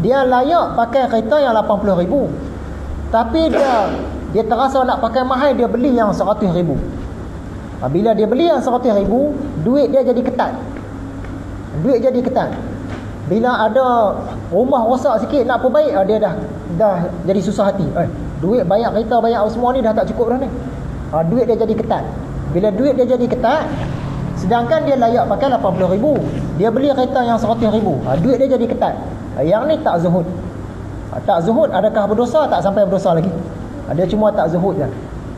Dia layak pakai kereta yang 80,000. Tapi dia terasa nak pakai mahal, dia beli yang 100,000. Bila dia beli yang 100,000, duit dia jadi ketat. Duit jadi ketat. Bila ada rumah rosak sikit nak perbaik, dia dah jadi susah hati. Duit bayar kereta, bayar semua ni dah tak cukup dah ni. Duit dia jadi ketat. Bila duit dia jadi ketat, sedangkan dia layak pakai 80,000, dia beli kereta yang 100,000, duit dia jadi ketat. Yang ni tak zuhud. Tak zuhud. Adakah berdosa? Tak sampai berdosa lagi. Dia cuma tak zuhud je.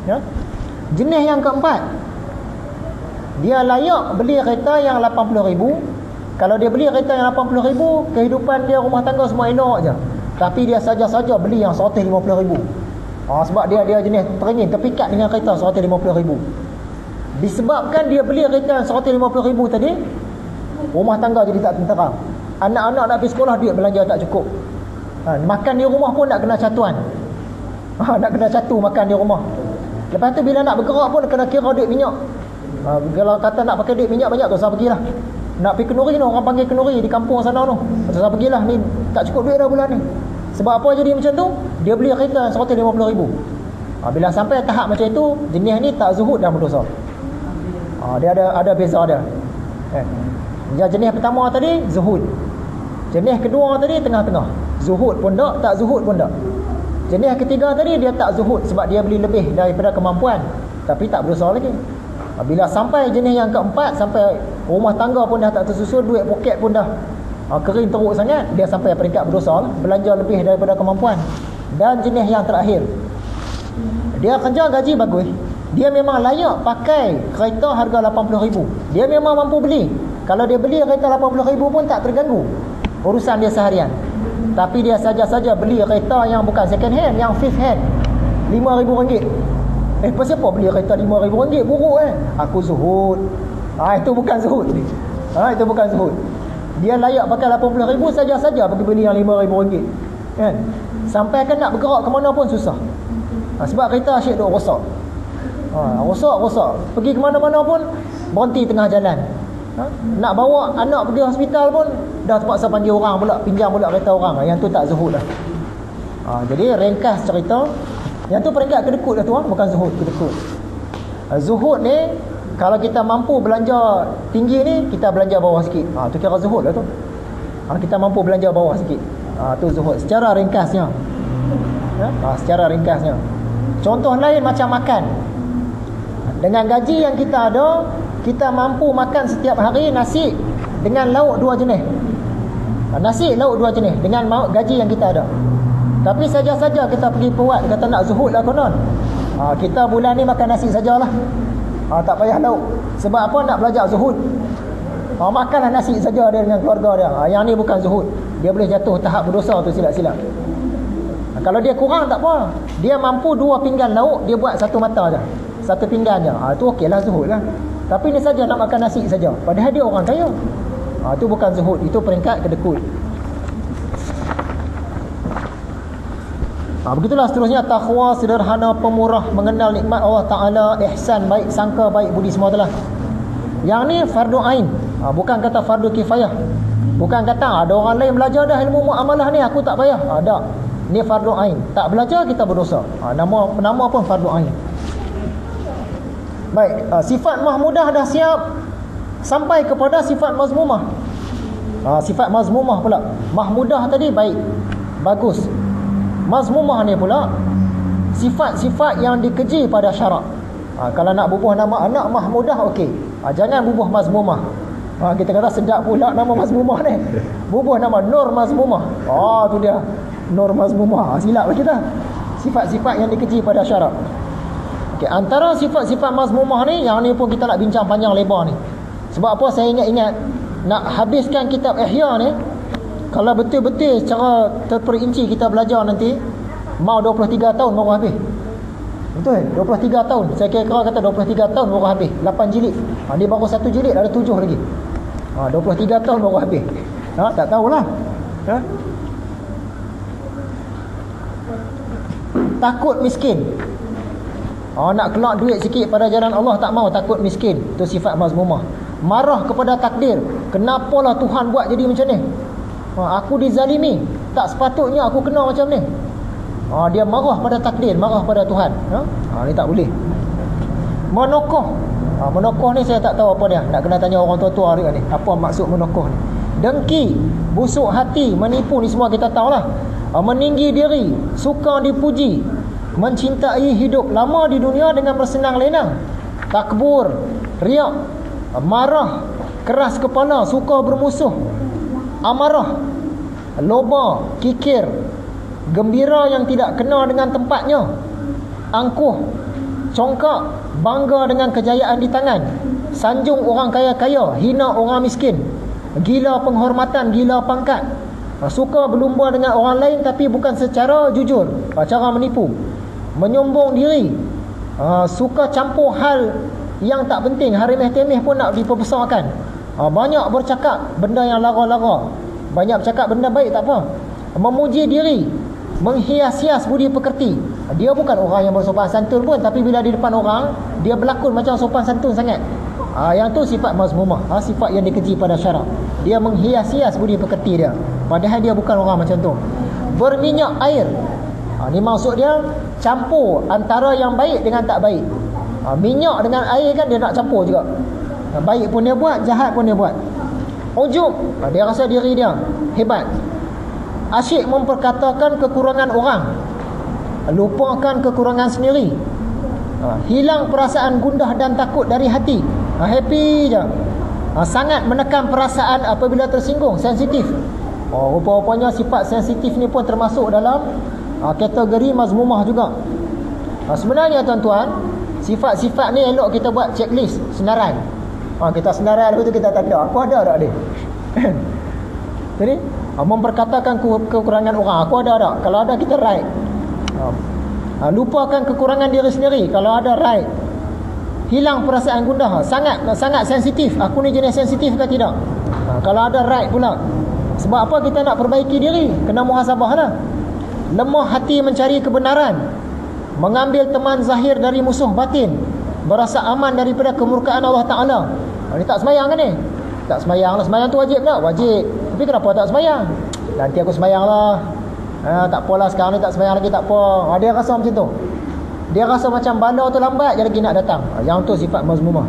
Ya? Jenis yang keempat, dia layak beli kereta yang 80,000. Kalau dia beli kereta yang 80,000, kehidupan dia, rumah tangga semua elok je. Tapi dia saja-saja beli yang 150,000. Sebab dia jenis teringin, terpikat dengan kereta 150,000. Disebabkan dia beli kereta 150,000 tadi, rumah tangga jadi tak tenteram. Anak-anak nak pergi sekolah, duit belanja tak cukup. Makan di rumah pun nak kena catuan. Nak kena catu makan di rumah. Lepas tu bila nak bergerak pun kena kira duit minyak. Kalau kata nak pakai duit minyak banyak tu, saya pergilah. Nak pergi kenuri tu, orang panggil kenuri di kampung sana tu, saya pergilah, ni tak cukup duit dah bulan ni. Sebab apa jadi macam tu? Dia beli kereta 150,000. Bila sampai tahap macam itu, jenis ni tak zuhud dan berdosa. Dia ada beza dia. Jenis pertama tadi zuhud. Jenis kedua tadi tengah-tengah. Zuhud pun tak zuhud pun tak. Jenis ketiga tadi dia tak zuhud sebab dia beli lebih daripada kemampuan, tapi tak berdosa lagi. Bila sampai jenis yang keempat, sampai rumah tangga pun dah tak tersusun, duit poket pun dah kering teruk sangat, dia sampai peringkat berdosa lah, belanja lebih daripada kemampuan. Dan jenis yang terakhir, dia kerja gaji bagus, dia memang layak pakai kereta harga 80,000, dia memang mampu beli. Kalau dia beli kereta 80,000 pun tak terganggu urusan dia seharian. Tapi dia saja-saja beli kereta yang bukan second hand, yang fifth hand, RM5,000. Siapa beli kereta RM5,000? Buruk Aku zuhud. Itu bukan zuhud. Itu bukan zuhud. Dia layak pakai 80,000, saja-saja pergi beli yang RM5,000 kan. Sampai kan nak bergerak ke mana pun susah. Sebab kereta asyik duk rosak. Rosak. Pergi ke mana-mana pun berhenti tengah jalan. Nak bawa anak pergi hospital pun dah terpaksa panggil orang pula, pinjam pula kereta orang. Yang tu tak zuhud dah. Jadi ringkas cerita, yang tu peringkat kedekut dah tu, bukan zuhud, kedekut. Zuhud ni kalau kita mampu belanja tinggi ni, kita belanja bawah sikit. Tu kira zuhud lah tu. Kita mampu belanja bawah sikit. Tu zuhud secara ringkasnya. Secara ringkasnya. Contoh lain macam makan. Dengan gaji yang kita ada, kita mampu makan setiap hari nasi dengan lauk 2 jenis. Nasi lauk 2 jenis dengan gaji yang kita ada. Tapi saja-saja kita pergi buat, kata nak zuhud lah konon. Kita bulan ni makan nasi sajalah. Tak payah lauk. Sebab apa? Nak belajar zuhud. Makanlah nasi saja dia dengan keluarga dia. Yang ni bukan zuhud. Dia boleh jatuh tahap berdosa tu silap-silap. Kalau dia kurang tak apa. Dia mampu 2 pinggan lauk, dia buat 1 mata je, 1 pinggan je. Itu okeylah, zuhud lah. Tapi ni saja nak makan nasi saja, padahal dia orang kaya. Itu bukan zuhud, itu peringkat kedekut. Begitulah seterusnya, takwa, sederhana, pemurah, mengenal nikmat Allah Ta'ala, ihsan, baik sangka, baik budi, semua telah. Yang ni fardu ain, bukan kata fardu kifayah. Bukan kata ada orang lain belajar dah ilmu muamalah ni, aku tak payah. Tak. Ni fardu ain. Tak belajar kita berdosa. Nama pun fardu ain. Baik, sifat mahmudah dah siap, sampai kepada sifat mazmumah. Sifat mazmumah pula. Mahmudah tadi baik, bagus. Mazmumah ni pula sifat-sifat yang dikeji pada syarak. Kalau nak bubuh nama anak mahmudah, okey. Jangan bubuh mazmumah. Kita kata sedap pula nama mazmumah ni. Bubuh nama Nur Mazmumah. Tu dia, Nur Mazmumah. Silap lah kita. Sifat-sifat yang dikeji pada syarak. Okay, antara sifat-sifat mazmumah ni, yang ni pun kita nak bincang panjang lebar ni. Sebab apa saya ingat-ingat nak habiskan kitab Ihya ni, kalau betul-betul secara terperinci kita belajar nanti, mau 23 tahun baru habis. Betul? 23 tahun. Saya kira kata 23 tahun baru habis. 8 jilid. Dia baru 1 jilid, ada 7 lagi. 23 tahun baru habis. Tak tahulah. Takut miskin. Nak keluar duit sikit pada jalan Allah, tak mau, takut miskin. Itu sifat mazmumah. Marah kepada takdir. Kenapalah Tuhan buat jadi macam ni? Aku dizalimi. Tak sepatutnya aku kena macam ni. Dia marah pada takdir, marah pada Tuhan. Ni tak boleh. Menokoh. Menokoh ni saya tak tahu apa dia. Nak kena tanya orang tua-tua dia ni. Apa maksud menokoh ni? Dengki, busuk hati, menipu, ni semua kita tahulah. Meninggi diri, suka dipuji, mencintai hidup lama di dunia dengan bersenang lenang, takbur, riak, marah, keras kepala, suka bermusuh, amarah, loba, kikir, gembira yang tidak kena dengan tempatnya, angkuh, congkak, bangga dengan kejayaan di tangan, sanjung orang kaya-kaya, hina orang miskin, gila penghormatan, gila pangkat, suka berlumba dengan orang lain tapi bukan secara jujur, cara menipu, menyombong diri, suka campur hal yang tak penting, remeh-temeh pun nak diperbesarkan, banyak bercakap benda yang lara-lara, banyak bercakap benda baik tak apa, memuji diri, menghias-hias budi pekerti. Dia bukan orang yang bersopan santun pun, tapi bila di depan orang dia berlakon macam sopan santun sangat. Yang tu sifat mazmumah, sifat yang dikeji pada syarak. Dia menghias-hias budi pekerti dia, padahal dia bukan orang macam tu. Berminyak air, ni maksud dia campur antara yang baik dengan tak baik. Minyak dengan air kan dia nak campur juga. Baik pun dia buat, jahat pun dia buat. Ujub, dia rasa diri dia hebat. Asyik memperkatakan kekurangan orang, lupakan kekurangan sendiri. Hilang perasaan gundah dan takut dari hati. Happy je. Sangat menekan perasaan apabila tersinggung, sensitif. Rupa-rupanya sifat sensitif ni pun termasuk dalam kategori mazmumah juga. Sebenarnya tuan-tuan, sifat-sifat ni elok kita buat checklist, senarai. Kita senarai, lepas tu kita tanda aku ada tak dia. Jadi memperkatakan kekurangan orang, aku ada tak? Kalau ada kita right. Lupakan kekurangan diri sendiri, kalau ada right. Hilang perasaan gundah, sangat sensitif, aku ni jenis sensitif ke tidak? Kalau ada right pula. Sebab apa kita nak perbaiki diri? Kena muhasabah lah. Lemah hati mencari kebenaran, mengambil teman zahir dari musuh batin, berasa aman daripada kemurkaan Allah Ta'ala. Ni tak semayang kan ni? Tak semayang lah. Semayang tu wajib tak? Wajib. Tapi kenapa tak semayang? Nanti aku semayang lah. Tak apalah, sekarang ni tak semayang lagi, tak apa. Dia rasa macam tu. Dia rasa macam bala tu lambat je lagi nak datang. Yang tu sifat mazmumah.